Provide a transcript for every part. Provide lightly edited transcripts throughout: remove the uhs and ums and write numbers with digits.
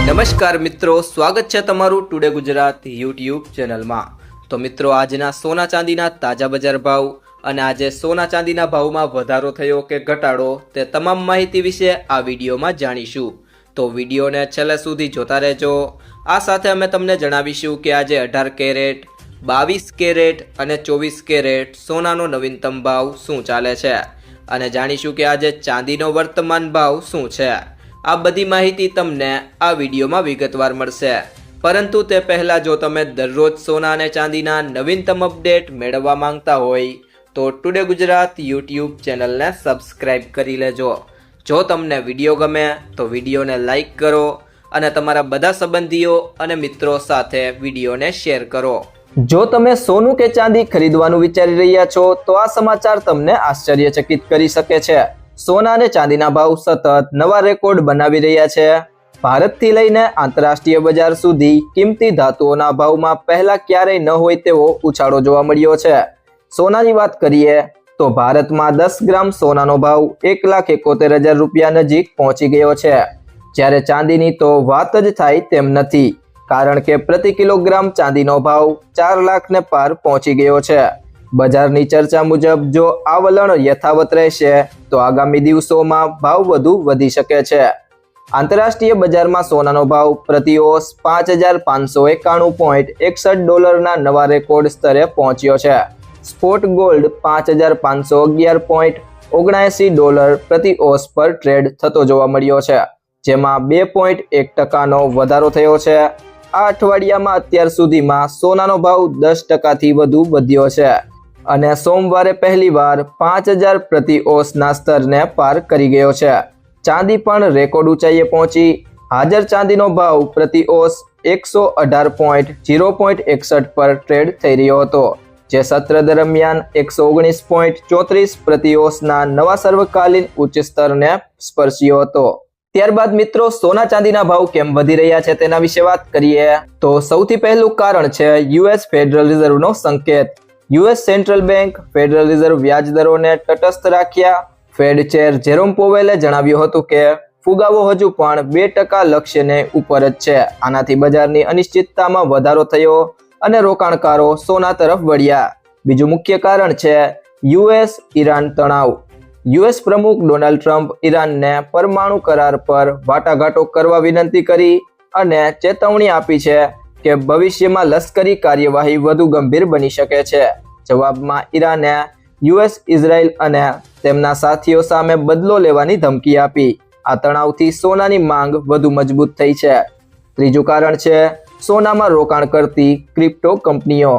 નમસ્કાર મિત્રો, સ્વાગત છે તમારું ટુડે ગુજરાત યુટ્યુબ ચેનલમાં। તો મિત્રો, આજના સોના ચાંદીના તાજા બજાર ભાવ અને આજે સોના ચાંદીના ભાવમાં વધારો થયો કે ઘટાડો તે તમામ માહિતી વિશે આ વિડીયોમાં જાણીશું। તો વિડીયોને છેલ્લે સુધી જોતા રહેજો। આ સાથે અમે તમને જણાવીશું કે આજે 18 કેરેટ, 22 કેરેટ અને 24 કેરેટ સોનાનો નવીનતમ ભાવ શું ચાલે છે અને જાણીશું કે આજે ચાંદીનો વર્તમાન ભાવ શું છે। આ બધી માહિતી તમને આ વિડીયોમાં વિગતવાર મળશે, પરંતુ તે પહેલાં જો તમે દરરોજ સોના અને ચાંદીના નવીનતમ અપડેટ મેળવવા માંગતા હોય તો ટુડે ગુજરાત યુટ્યુબ ચેનલને સબસ્ક્રાઈબ કરી લેજો। જો તમને વિડીયો ગમે તો વિડીયોને લાઈક કરો અને તમારા બધા સંબંધીઓ અને મિત્રો સાથે વિડીયોને શેર કરો। જો તમે સોનું કે ચાંદી ખરીદવાનું વિચારી રહ્યા છો તો આ સમાચાર તમને આશ્ચર્યચકિત કરી શકે છે। સોના અને ચાંદીના ભાવ સતત નવા રેકોર્ડ બનાવી રહ્યા છે। ભારતથી લઈને આંતરરાષ્ટ્રીય બજાર સુધી કિંમતી ધાતુઓના ભાવમાં પહેલા ક્યારેય ન હોય તેવો ઉછાળો જોવા મળ્યો છે। સોનાની વાત કરીએ તો ભારતમાં 10 ગ્રામ સોનાનો ભાવ 1,71,000 રૂપિયા નજીક પહોંચી ગયો છે, જ્યારે ચાંદીની તો વાત જ થાય તેમ નથી, કારણ કે પ્રતિ કિલોગ્રામ ચાંદીનો ભાવ 4 લાખને પાર પહોંચી ગયો છે। બજારની ચર્ચા મુજબ જો આ વલણ યથાવત રહેશે તો આગામી દિવસોમાં ભાવ વધુ વધી શકે છે। આંતરરાષ્ટ્રીય બજારમાં સોનાનો ભાવ પ્રતિ ઓસ $5,591.61 નવા રેકોર્ડ સ્તરે પહોંચ્યો છે। સ્પોટ ગોલ્ડ $5,511.79 પ્રતિ ઓસ પર ટ્રેડ થતો જોવા મળ્યો છે, જેમાં 2.1% વધારો થયો છે। આ અઠવાડિયામાં અત્યાર સુધીમાં સોનાનો ભાવ 10%થી વધુ વધ્યો છે અને સોમવારે પહેલીવાર 5,000 પ્રતિ ઓસના સ્તરને પાર કરી ગયો છે। ચાંદી પણ રેકોર્ડ ઊંચાઈએ પહોંચી। હાજર ચાંદીનો ભાવ પ્રતિ ઓસ 118.0.61 પર ટ્રેડ થઈ રહ્યો હતો, જે સત્ર દરમિયાન 119.34 પ્રતિ ઓસના નવા સર્વકાલીન ઉચ્ચ સ્તરને સ્પર્શ્યો હતો। ત્યારબાદ મિત્રો, સોના ચાંદીના ભાવ કેમ વધી રહ્યા છે તેના વિશે વાત કરીએ તો સૌથી પહેલું કારણ છે યુએસ ફેડરલ રિઝર્વનો સંકેત। US central bank federal reserve વ્યાજ દરોને તટસ્થ રાખ્યા। ફેડ ચેર જેરોમ પોવેલે જણાવ્યું હતું કે ફુગાવો હજુ પણ 2% લક્ષ્યને ઉપર જ છે। આનાથી બજારની અનિશ્ચિતતામાં વધારો થયો અને રોકાણકારો સોના તરફ વળ્યા। બીજું મુખ્ય કારણ છે યુએસ ઈરાન તણાવ। યુએસ પ્રમુખ ડોનાલ્ડ ટ્રમ્પ ઈરાનને પરમાણુ કરાર પર વાટાઘાટો કરવા વિનંતી કરી અને ચેતવણી આપી છે કે ભવિષ્યમાં લશ્કરી કાર્યવાહી વધુ ગંભીર બની શકે છે। જવાબમાં ઈરાને યુએસ, ઇઝરાયલ અને તેમના સાથીઓ સામે બદલો લેવાની ધમકી આપી। આ તણાવથી સોનાની માંગ વધુ મજબૂત થઈ છે। ત્રીજું કારણ છે સોનામાં રોકાણ કરતી ક્રિપ્ટો કંપનીઓ।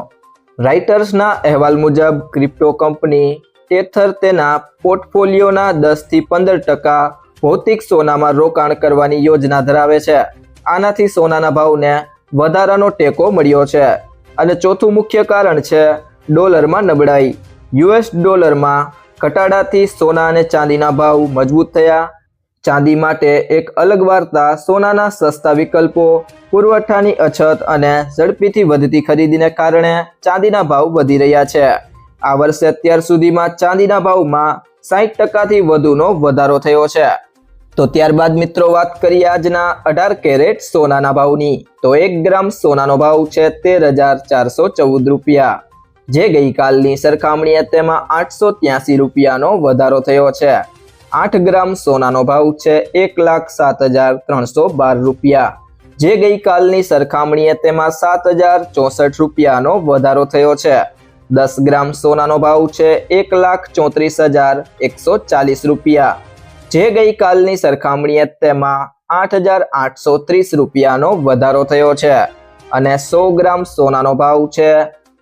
રાઇટર્સના અહેવાલ મુજબ ક્રિપ્ટો કંપની ટેથર તેના પોર્ટફોલિયોના 10થી 15% ભૌતિક સોનામાં રોકાણ કરવાની યોજના ધરાવે છે। આનાથી સોનાના ભાવને વધારાનો ટેકો મળ્યો છે। અને ચોથું મુખ્ય કારણ છે ડોલરમાં નબળાઈ। યુએસ ડોલરમાં ઘટાડાથી સોના અને ચાંદીના ભાવ મજબૂત થયા। ચાંદી માટે એક અલગ વાર્તા સોનાના સસ્તા વિકલ્પો, પુરવઠાની અછત અને ઝડપીથી વધતી ખરીદીને કારણે ચાંદીના ભાવ વધી રહ્યા છે। આ વર્ષે અત્યાર સુધીમાં ચાંદીના ભાવમાં 60%થી વધુનો વધારો થયો છે। તો ત્યારબાદ મિત્રો, વાત કરીએ આજના 18 કેરેટ સોનાના ભાવની તો 1 ગ્રામ સોનાનો ભાવ છે 13,414 રૂપિયા, જે ગઈકાલની સરખામણીએ તેમાં 883 રૂપિયાનો વધારો થયો છે। 8 ગ્રામ સોનાનો ભાવ છે 1,07,312 રૂપિયા, જે ગઈકાલની સરખામણીએ તેમાં 7,064 રૂપિયાનો વધારો થયો છે। 10 ગ્રામ સોનાનો ભાવ છે 1,34,140 રૂપિયા, જે ગઈકાલની સરખામણીએ તેમાં 8,830 રૂપિયાનો વધારો થયો છે અને 100 ગ્રામ સોનાનો ભાવ છે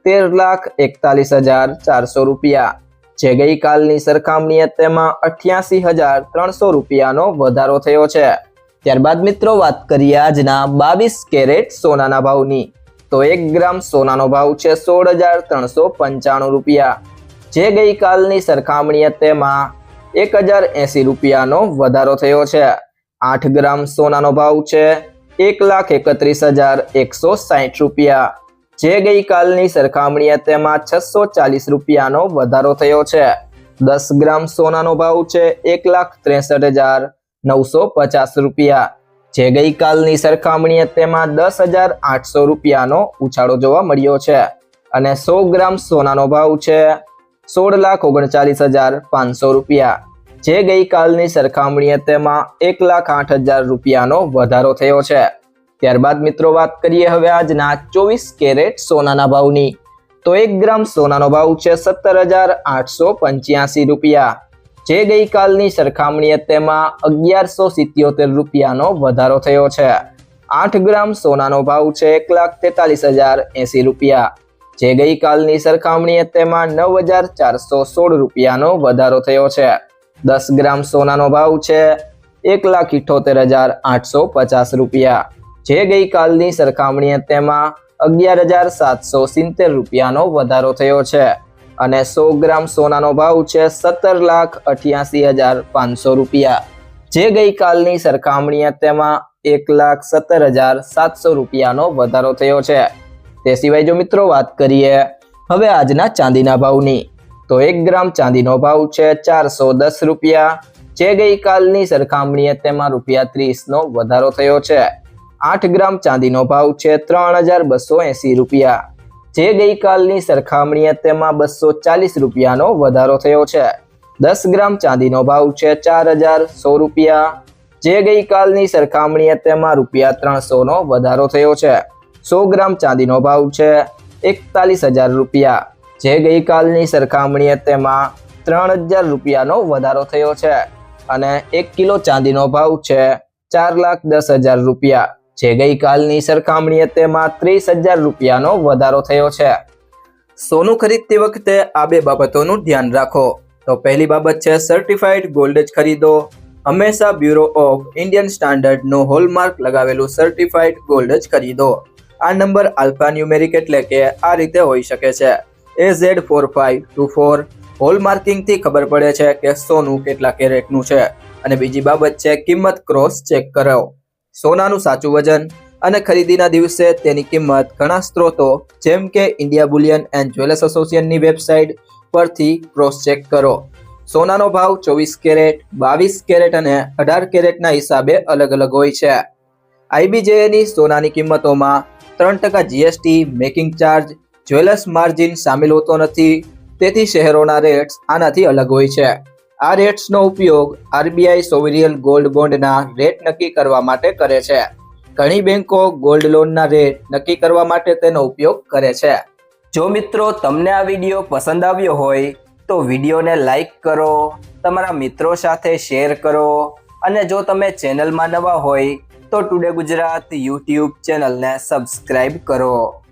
13,41,400 રૂપિયા, જે ગઈકાલની સરખામણીએ તેમાં 88,300 રૂપિયાનો વધારો થયો છે। ત્યારબાદ મિત્રો, વાત કરીએ આજના 22 કેરેટ સોનાના ભાવની તો 1 ગ્રામ સોનાનો ભાવ છે 16,395 રૂપિયા, જે ગઈકાલની સરખામણીએ તેમાં 1,080 રૂપિયાનો વધારો થયો છે। 8 ગ્રામ સોનાનો ભાવ છે 1,31,160 રૂપિયા, જે ગઈકાલની સરખામણીએ તેમાં 640 રૂપિયાનો વધારો થયો છે। 10 ગ્રામ સોનાનો ભાવ છે 1,63,950 રૂપિયા, જે ગઈકાલની સરખામણીએ તેમાં 10,800 રૂપિયાનો ઉછાળો જોવા મળ્યો છે અને 100 ગ્રામ સોનાનો ભાવ છે 16,39,500 રૂપિયા, જે ગઈકાલની સરખામણીએ તેમાં 1,08,000 રૂપિયાનો વધારો થયો છે। ત્યારબાદ મિત્રો વાત કરીએ હવે આજના 24 કેરેટ સોનાના ભાવની, તો 1 ગ્રામ સોનાનો ભાવ છે 17,885 રૂપિયા, જે ગઈકાલની સરખામણીએ તેમાં 1,177 રૂપિયાનો વધારો થયો છે। 8 ગ્રામ સોનાનો ભાવ છે 1,43,080 રૂપિયા, જે ગઈકાલની સરખામણીએ તેમાં 9,416 રૂપિયાનો વધારો થયો છે। 10 ગ્રામ સોનાનો ભાવ છે 1,78,850 રૂપિયા, જે ગઈકાલની સરખામણીએ તેમાં 11,770 રૂપિયાનો વધારો થયો છે અને 100 ગ્રામ સોનાનો ભાવ છે 17,88,500 રૂપિયા, જે ગઈકાલની સરખામણીએ તેમાં 1,17,700 રૂપિયાનો વધારો થયો છે। તે સિવાય જો મિત્રો વાત કરીએ હવે આજના ચાંદીના ભાવની, તો 1 ગ્રામ ચાંદીનો ભાવ છે 410 રૂપિયા, જે ગઈકાલની સરખામણીએ તેમાં ₹30નો વધારો થયો છે। 8 ગ્રામ ચાંદીનો ભાવ છે 3,280 રૂપિયા, જે ગઈકાલની સરખામણીએ તેમાં 240 રૂપિયાનો વધારો થયો છે। 10 ગ્રામ ચાંદીનો ભાવ છે 4,100 રૂપિયા, જે ગઈકાલની સરખામણીએ તેમાં ₹300નો વધારો થયો છે। 100 ગ્રામ ચાંદીનો ભાવ છે 41,000 રૂપિયા, જે ગઈકાલની સરખામણીએ તેમાં 3,000 રૂપિયાનો વધારો થયો છે અને 1 કિલો ચાંદીનો ભાવ છે 4,10,000 રૂપિયા, જે ગઈકાલની સરખામણીએ તેમાં 30,000 રૂપિયાનો વધારો થયો છે। સોનું ખરીદતી વખતે આ બે બાબતોનું ધ્યાન રાખો। તો પહેલી બાબત છે સર્ટિફાઈડ ગોલ્ડ જ ખરીદો। હંમેશા બ્યુરો ઓફ ઇન્ડિયન સ્ટાન્ડર્ડનું હોલમાર્ક લગાવેલું સર્ટિફાઈડ ગોલ્ડ જ ખરીદો। આ નંબર આલ્ફા ન્યુમેરિક એટલે કે આ રીતે હોઈ શકે છે AZ4524। હોલમાર્કિંગથી ખબર પડે છે કે સોનું કેટલા કેરેટનું છે। અને બીજી બાબત છે કિંમત ક્રોસ ચેક કરો। સોનાનું સાચું વજન અને ખરીદીના દિવસે તેની કિંમત ઘણા સ્ત્રોતો જેમ કે ઇન્ડિયા બુલિયન એન્ડ જ્વેલર્સ એસોસિએશનની વેબસાઇટ પરથી ક્રોસ ચેક કરો। સોનાનો ભાવ 24 કેરેટ, 22 કેરેટ અને 18 કેરેટના હિસાબે અલગ અલગ હોય છે। IBJની સોનાની કિંમતોમાં 3% GST, making charge, jewellers margin સામેલ હોતો નથી, તેથી શહેરોના રેટ્સ આનાથી અલગ હોય છે। આ રેટ્સનો ઉપયોગ RBI સોવરિયન ગોલ્ડ બોન્ડના રેટ નક્કી કરવા માટે કરે છે। ઘણી બેંકો ગોલ્ડ લોનના રેટ નક્કી કરવા માટે તેનો ઉપયોગ કરે છે। જો મિત્રો તમને આ વિડીયો પસંદ આવ્યો હોય તો વિડીયોને લાઈક કરો, તમારા મિત્રો સાથે શેર કરો અને જો તમે ચેનલમાં નવા હોય તો ટુડે ગુજરાત યુટ્યુબ ચેનલને સબસ્ક્રાઇબ કરો।